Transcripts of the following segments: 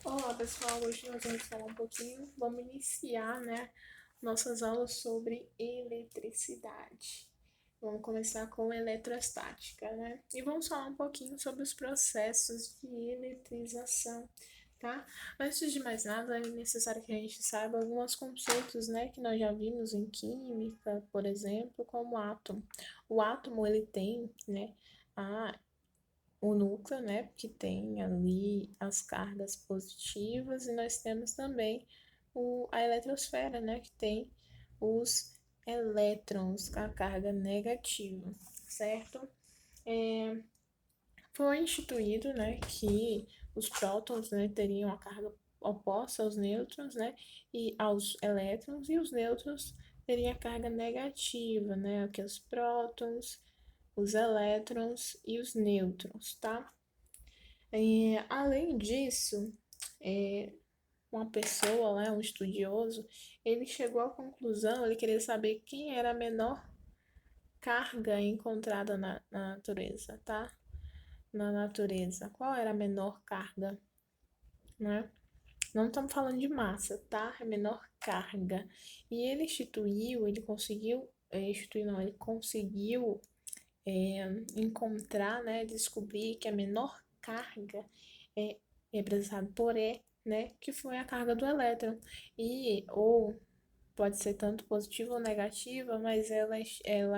Olá pessoal, hoje nós vamos falar um pouquinho, vamos iniciar, nossas aulas sobre eletricidade. Vamos começar com eletrostática, E vamos falar um pouquinho sobre os processos de eletrização, tá? Antes de mais nada, é necessário que a gente saiba alguns conceitos, que nós já vimos em química, por exemplo, como átomo. O átomo, ele tem, a o núcleo, que tem ali as cargas positivas, e nós temos também a eletrosfera, que tem os elétrons com a carga negativa, certo? É, foi instituído, que os prótons, teriam a carga oposta aos nêutrons, e aos elétrons, e os nêutrons teriam a carga negativa, que os prótons, os elétrons e os nêutrons, tá? Além disso, é, uma pessoa, um estudioso, ele chegou à conclusão, ele queria saber quem era a menor carga encontrada na natureza, tá? Na natureza. Qual era a menor carga, né? Não estamos falando de massa, tá? É menor carga. E ele instituiu, ele conseguiu, instituir não, ele conseguiu encontrar, descobrir que a menor carga é representada por E, que foi a carga do elétron. Ou pode ser tanto positiva ou negativa, mas ela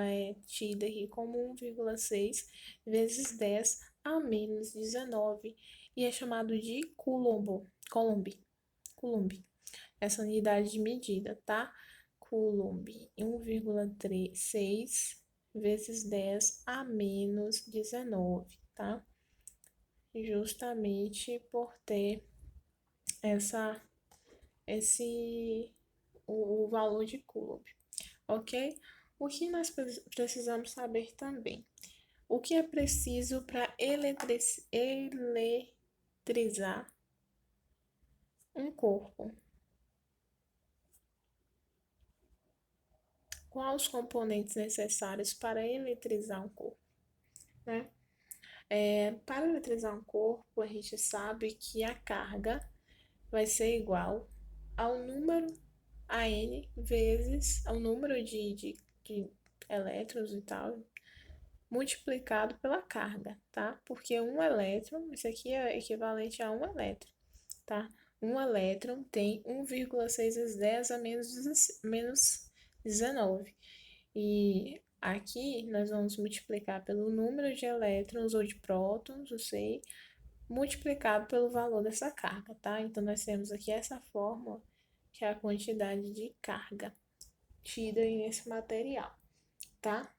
é tida aqui como 1,6 vezes 10 a menos 19 e é chamado de Coulomb, essa unidade de medida, tá? Coulomb, 1,6 vezes 10 a menos 19, tá? Justamente por ter essa, o valor de Coulomb, ok? O que nós precisamos saber também? O que é preciso para eletrizar um corpo? Quais os componentes necessários para eletrizar um corpo, né? Para eletrizar um corpo, a gente sabe que a carga vai ser igual ao número a n vezes ao número de elétrons e tal, multiplicado pela carga, tá? Porque um elétron, isso aqui é equivalente a um elétron, tá? Um elétron tem 1,6 vezes 10 a menos 19. E aqui nós vamos multiplicar pelo número de elétrons ou de prótons, não sei, multiplicado pelo valor dessa carga, tá? Então, nós temos aqui essa fórmula, que é a quantidade de carga tida nesse material, tá?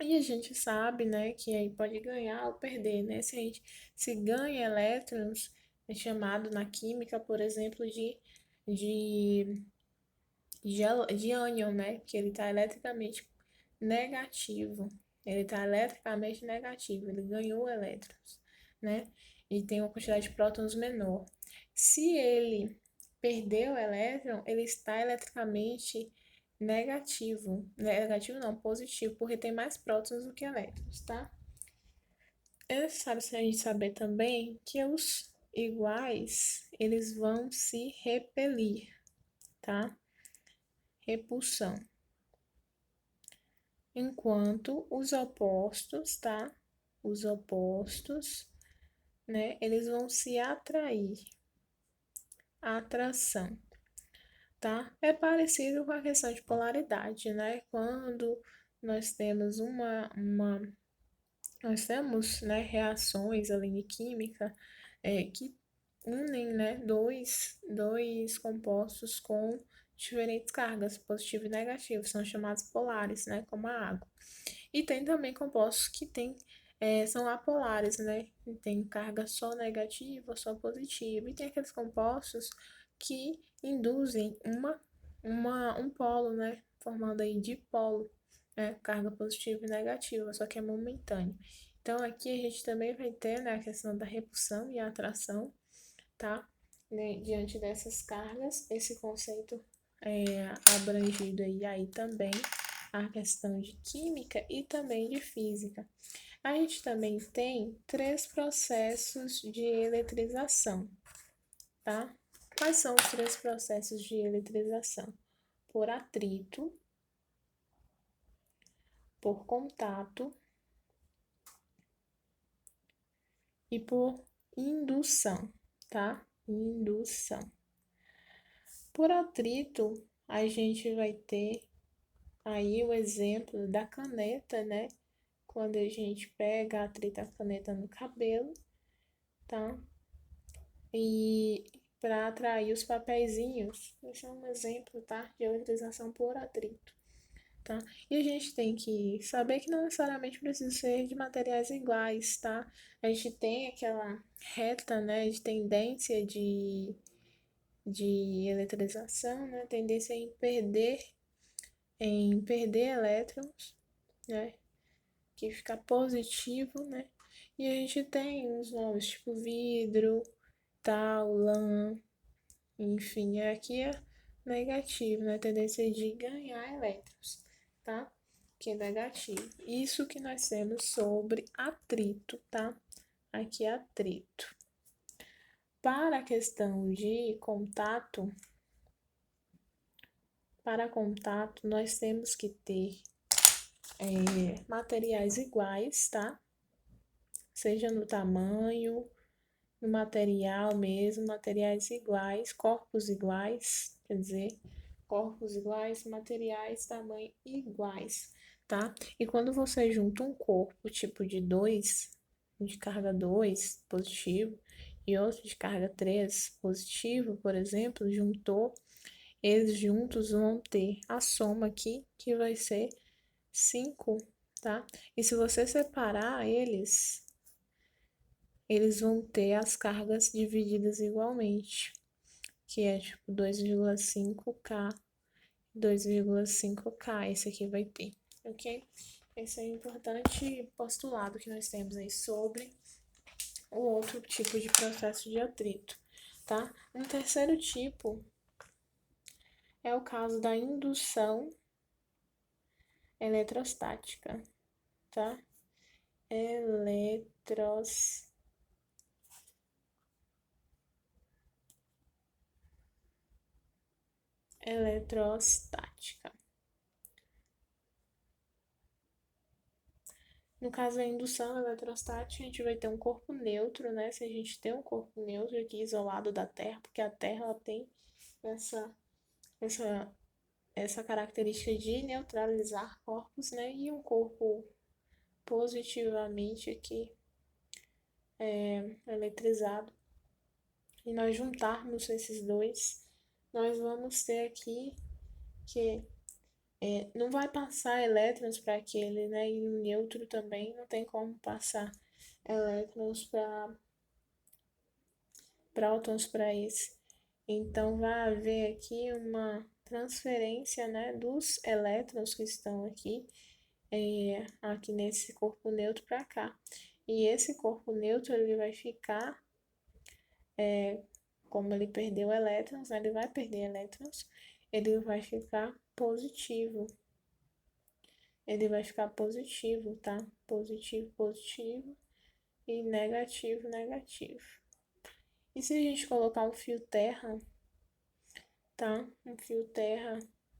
E a gente sabe, que aí pode ganhar ou perder, Se ganha elétrons, é chamado na química, por exemplo, de, de ânion, Que ele está eletricamente negativo. Ele está eletricamente negativo, ele ganhou elétrons, né? E tem uma quantidade de prótons menor. Se ele perdeu o elétron, ele está eletricamente negativo. Negativo não, positivo, porque tem mais prótons do que elétrons, tá? É necessário a gente saber também que os iguais, eles vão se repelir, tá? Repulsão. Enquanto os opostos, tá? Os opostos, eles vão se atrair. Atração, tá? É parecido com a questão de polaridade, Quando nós temos nós temos, reações ali em química que unem, dois compostos com diferentes cargas, positivo e negativo, são chamados polares, como a água. E tem também compostos que são apolares, Que tem carga só negativa, só positiva. E tem aqueles compostos que induzem um polo, Formando aí dipolo, Carga positiva e negativa, só que é momentâneo. Então, aqui a gente também vai ter, a questão da repulsão e a atração, tá? Diante dessas cargas, esse conceito é abrangido aí também a questão de química e também de física. A gente também tem três processos de eletrização, tá? Quais são os três processos de eletrização? Por atrito, por contato e por indução, tá? Indução. Por atrito, a gente vai ter aí o exemplo da caneta, né? Quando a gente pega, atrita a caneta no cabelo, tá? E para atrair os papeizinhos, esse é um exemplo, tá? De eletrização por atrito. Tá? E a gente tem que saber que não necessariamente precisa ser de materiais iguais, tá? A gente tem aquela reta, né, de tendência de eletrização, né, tendência em perder elétrons, né, que fica positivo, né? E a gente tem os novos, tipo vidro, tal, lã, enfim, aqui é negativo, né? Tendência de ganhar elétrons, tá? Que é negativo. Isso que nós temos sobre atrito, tá? Aqui é atrito. Para a questão de contato, para contato, nós temos que ter materiais iguais, tá? Seja no tamanho, no material mesmo, materiais iguais, corpos iguais, quer dizer, corpos iguais, materiais, tamanho iguais, tá? E quando você junta um corpo tipo de 2, de carga 2 positivo, e outro de carga 3 positivo, por exemplo, juntou, eles juntos vão ter a soma aqui, que vai ser 5, tá? E se você separar eles vão ter as cargas divididas igualmente, que é tipo 2,5K, 2,5K, esse aqui vai ter, ok? Esse é um importante postulado que nós temos aí sobre o outro tipo de processo de atrito, tá? Um terceiro tipo é o caso da indução eletrostática, tá? Eletrostática. No caso da indução eletrostática, a gente vai ter um corpo neutro, né? Se a gente tem um corpo neutro aqui isolado da Terra, porque a Terra ela tem essa, essa, essa característica de neutralizar corpos, né? E um corpo positivamente aqui eletrizado. E nós juntarmos esses dois, nós vamos ter aqui que não vai passar elétrons para aquele, né? E o neutro também não tem como passar elétrons para prótons para esse. Então vai haver aqui uma transferência, né, dos elétrons que estão aqui, aqui nesse corpo neutro para cá. E esse corpo neutro ele vai ficar, como ele perdeu elétrons, né, ele vai perder elétrons, ele vai ficar positivo. Ele vai ficar positivo, tá? Positivo, positivo e negativo, negativo. E se a gente colocar um fio terra, tá?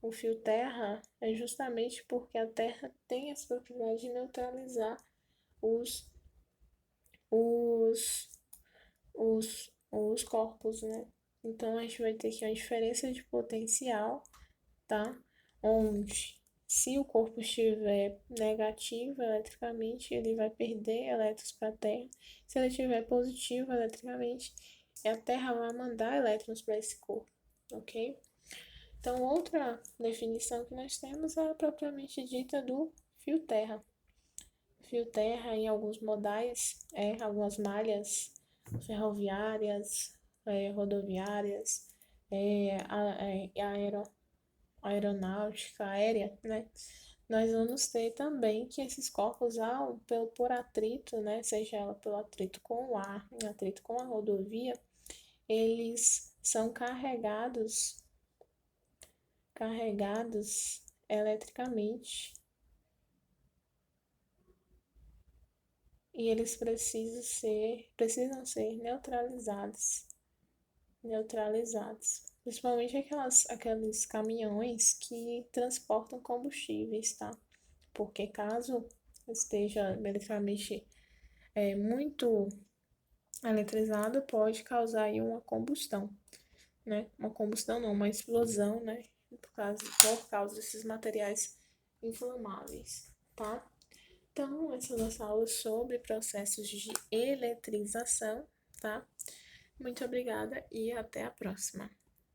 O fio terra é justamente porque a terra tem essa propriedade de neutralizar os, os, os corpos, né? Então a gente vai ter aqui uma diferença de potencial, tá? Onde se o corpo estiver negativo eletricamente, ele vai perder elétrons para a Terra. Se ele estiver positivo eletricamente, a Terra vai mandar elétrons para esse corpo, ok? Então, outra definição que nós temos é propriamente dita do fio terra. Fio terra em alguns modais, algumas malhas ferroviárias, rodoviárias, aeronáutica, aérea, né? Nós vamos ter também que esses corpos, por atrito, né? Seja ela pelo atrito com o ar, em atrito com a rodovia, eles são carregados eletricamente e eles precisam ser neutralizados neutralizados. Principalmente aqueles caminhões que transportam combustíveis, tá? Porque caso esteja eletricamente muito eletrizado, pode causar aí uma combustão, né? Uma combustão não, uma explosão, né? Por causa desses materiais inflamáveis, tá? Então, essa é a nossa aula sobre processos de eletrização, tá? Muito obrigada e até a próxima.